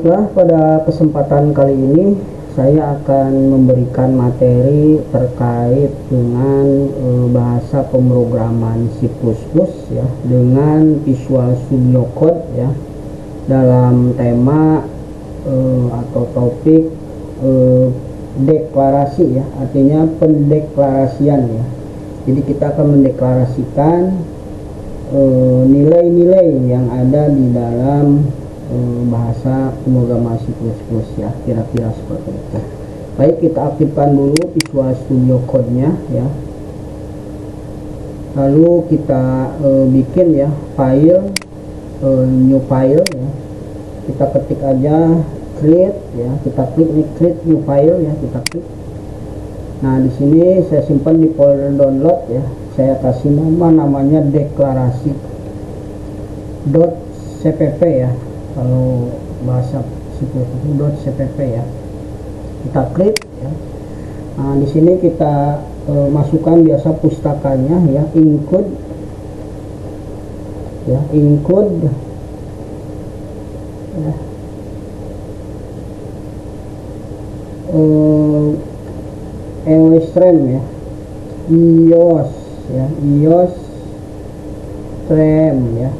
Baiklah, pada kesempatan kali ini saya akan memberikan materi terkait dengan bahasa pemrograman C++ ya, dengan Visual Studio Code ya, dalam tema atau topik deklarasi ya, artinya pendeklarasian ya. Jadi kita akan mendeklarasikan nilai-nilai yang ada di dalam bahasa pemrograman C++ ya, kira-kira seperti itu. Baik, kita aktifkan dulu Visual Studio Code-nya ya. Lalu kita bikin ya file, new file ya. Kita ketik aja create ya, kita klik ini create new file ya, kita klik. Nah, di sini saya simpan di folder download ya. Saya kasih namanya deklarasi .cpp ya. Kalau bahasa C++ .cpp ya. Kita klik ya. Nah, di sini kita masukkan biasa pustakanya ya, include ya, include ya. EOSTream ya, iOS ya, EOSTream ya,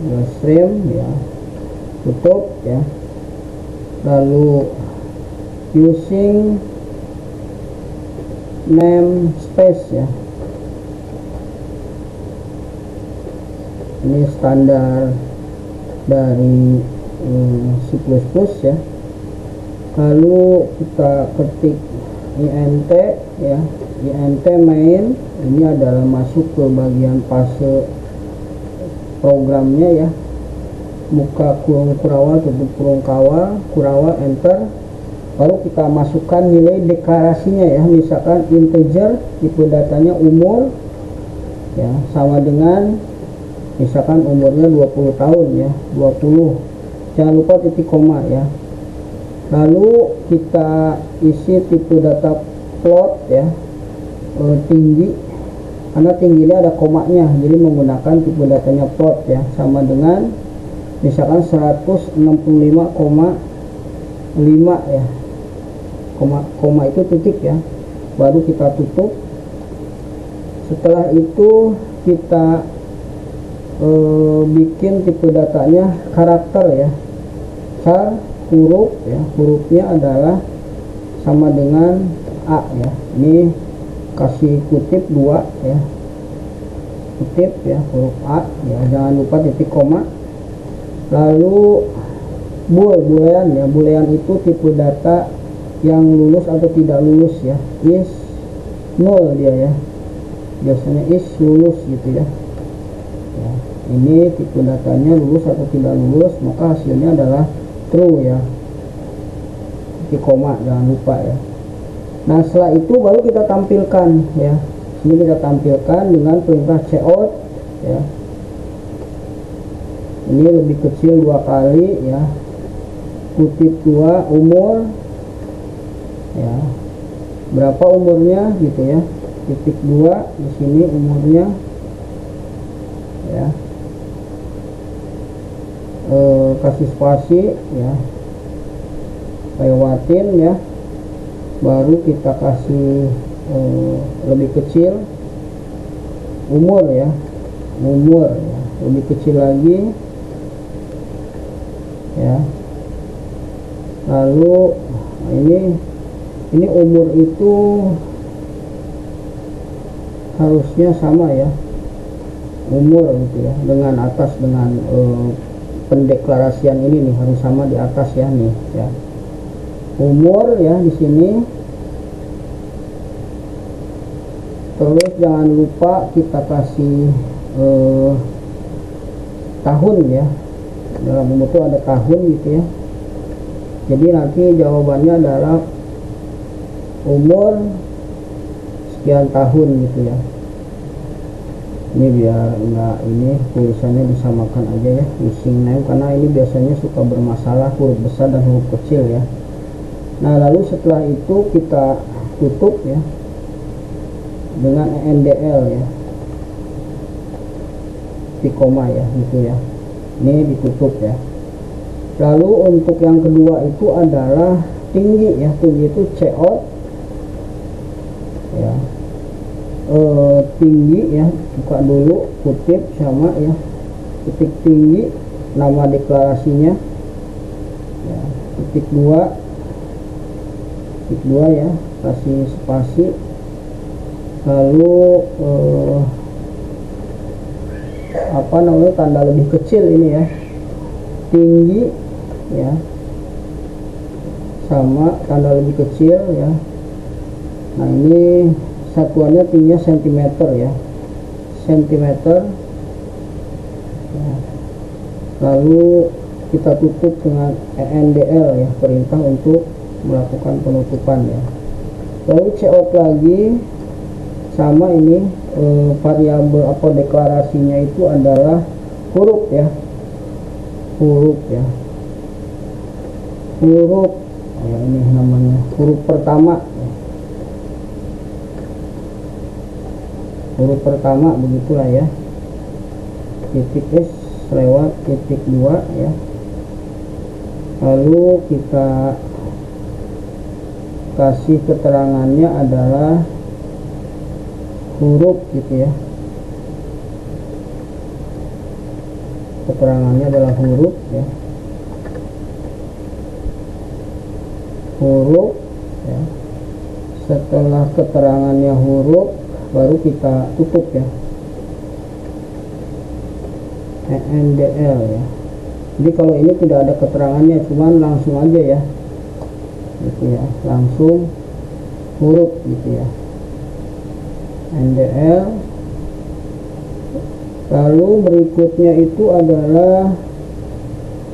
EOSTream ya, tutup ya. Lalu using namespace ya, ini standar dari C++ ya. Lalu kita ketik int ya, int main, ini adalah masuk ke bagian fase programnya ya. Buka kurung kurawal, tutup kurung kurawal, enter. Lalu kita masukkan nilai deklarasinya ya, misalkan integer, tipe datanya umur ya, sama dengan misalkan umurnya 20 tahun ya, 20, jangan lupa titik koma ya. Lalu kita isi tipe data float ya, tinggi, karena tinggi ini ada komanya, jadi menggunakan tipe datanya float ya, sama dengan misalkan 165,5 ya, koma itu titik ya, baru kita tutup. Setelah itu kita bikin tipe datanya karakter ya, char huruf ya, hurufnya adalah sama dengan A ya, ini kasih kutip 2 ya, kutip ya, huruf A ya, jangan lupa titik koma. Lalu boolean ya, boolean itu tipe data yang lulus atau tidak lulus ya, is null dia ya, biasanya is lulus gitu ya. Ya, ini tipe datanya lulus atau tidak lulus, maka hasilnya adalah true ya, titik koma, jangan lupa ya. Nah, setelah itu baru kita tampilkan ya, ini kita tampilkan dengan perintah cout ya, ini lebih kecil 2 kali ya, kutip 2, umur ya, berapa umurnya gitu ya, titik 2 di sini umurnya ya, kasih spasi ya, lewatin ya, baru kita kasih lebih kecil umur ya, umur ya, lebih kecil lagi ya. Lalu ini umur itu harusnya sama ya, umur gitu ya, dengan atas, dengan pendeklarasian ini nih harus sama di atas ya nih ya, umur ya di sini. Terus jangan lupa kita kasih tahun ya, dalam umur itu ada tahun gitu ya, jadi nanti jawabannya adalah umur sekian tahun gitu ya. Ini biar enggak, ini tulisannya disamakan aja ya, using name, karena ini biasanya suka bermasalah huruf besar dan huruf kecil ya. Nah, lalu setelah itu kita tutup ya dengan endl ya, di koma ya gitu ya, ini ditutup ya. Lalu untuk yang kedua itu adalah tinggi ya, tinggi itu Cout ya. Tinggi ya, buka dulu kutip sama ya, titik tinggi, nama deklarasinya ya, titik dua ya, kasih spasi, lalu apa namanya, tanda lebih kecil ini ya, tinggi ya, sama tanda lebih kecil ya. Nah ini satuannya tingginya cm ya, cm ya. Lalu kita tutup dengan ENDL ya, perintah untuk melakukan penutupan ya. Lalu Cout lagi sama ini, variabel apa deklarasinya itu adalah huruf ya, huruf ya, huruf ya, ini namanya huruf pertama ya. Huruf pertama begitulah ya, titik S lewat titik 2 ya. Lalu kita kasih keterangannya adalah huruf gitu ya, keterangannya adalah huruf ya, huruf ya. Setelah keterangannya huruf baru kita tutup ya, ENDL ya. Jadi kalau ini tidak ada keterangannya, cuman langsung aja ya gitu ya, langsung huruf gitu ya, NDL. Lalu berikutnya itu adalah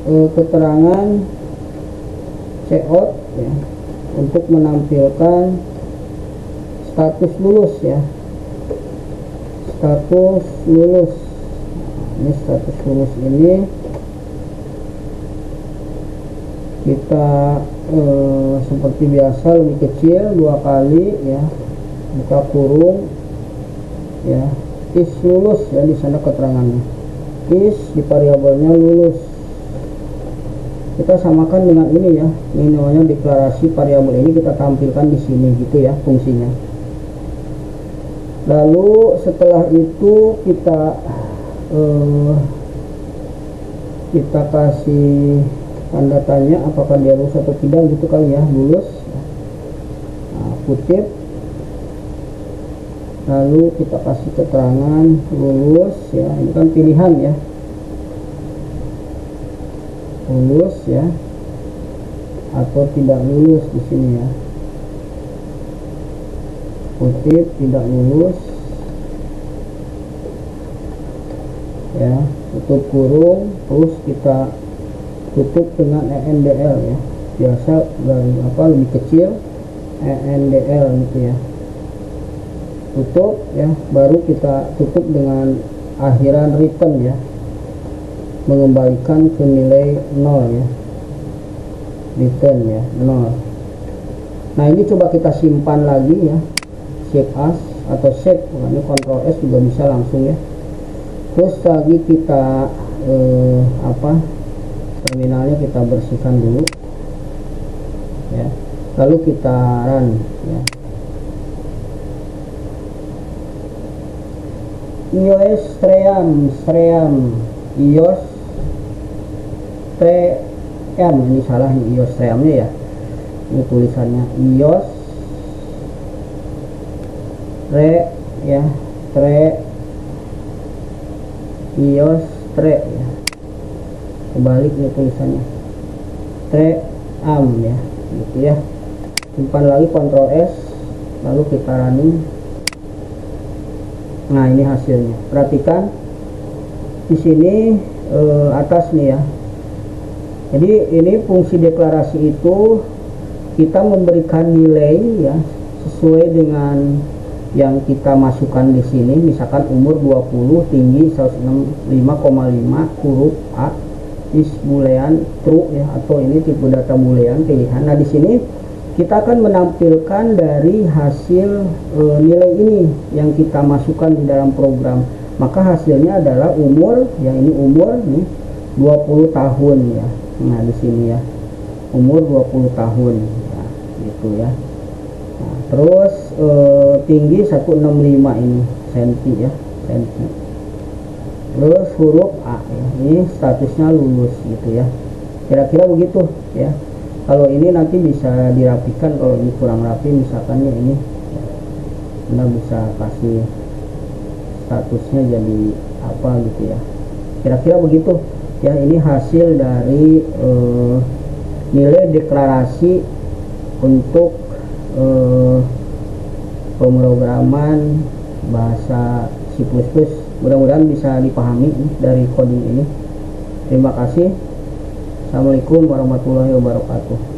keterangan Cout ya, untuk menampilkan status lulus ya, status lulus. Ini status lulus ini kita seperti biasa lebih kecil 2 kali ya, buka kurung ya, is lulus ya, di sana keterangannya is, di variabelnya lulus. Kita samakan dengan ini ya, ini namanya deklarasi variabel, ini kita tampilkan di sini gitu ya fungsinya. Lalu setelah itu kita kasih tanda tanya apakah dia lulus atau tidak gitu kali ya, lulus. Nah, kutip, lalu kita kasih keterangan lulus ya, ini kan pilihan ya, lulus ya atau tidak lulus di sini ya, kutip tidak lulus ya, tutup kurung, terus kita tutup dengan ENDL ya, biasa dari apa lebih kecil ENDL gitu ya, tutup ya, baru kita tutup dengan akhiran return ya, mengembalikan ke nilai 0 ya, return ya 0. Nah ini coba kita simpan lagi ya, Shift as atau Shift, ini Ctrl S juga bisa langsung ya. Terus lagi kita terminalnya kita bersihkan dulu ya, lalu kita run ya. iOS iOS ini salah, iOS nya ya, ini tulisannya iOS ya, iOS ya, kebalik nih tulisannya, ya gitu ya. Simpan lagi, Ctrl S, lalu kita running. Nah ini hasilnya, perhatikan di sini atas nih ya. Jadi ini fungsi deklarasi itu kita memberikan nilai ya sesuai dengan yang kita masukkan di sini. Misalkan umur 20, tinggi 165,5, huruf A, is boolean true ya, atau ini tipe data boolean pilihan. Nah di sini kita akan menampilkan dari hasil nilai ini yang kita masukkan di dalam program. Maka hasilnya adalah umur, yang ini umur nih, 20 tahun ya. Nah di sini ya, umur 20 tahun ya, gitu ya. Nah, terus tinggi 165 ini senti ya, senti. Terus huruf A ya, ini statusnya lulus gitu ya, kira-kira begitu ya. Kalau ini nanti bisa dirapikan, kalau ini kurang rapi misalkan ya ini ya, Anda bisa kasih statusnya jadi apa gitu ya, kira-kira begitu ya. Ini hasil dari nilai deklarasi untuk pemrograman bahasa C++. Mudah-mudahan bisa dipahami dari coding ini. Terima kasih. Assalamualaikum warahmatullahi wabarakatuh.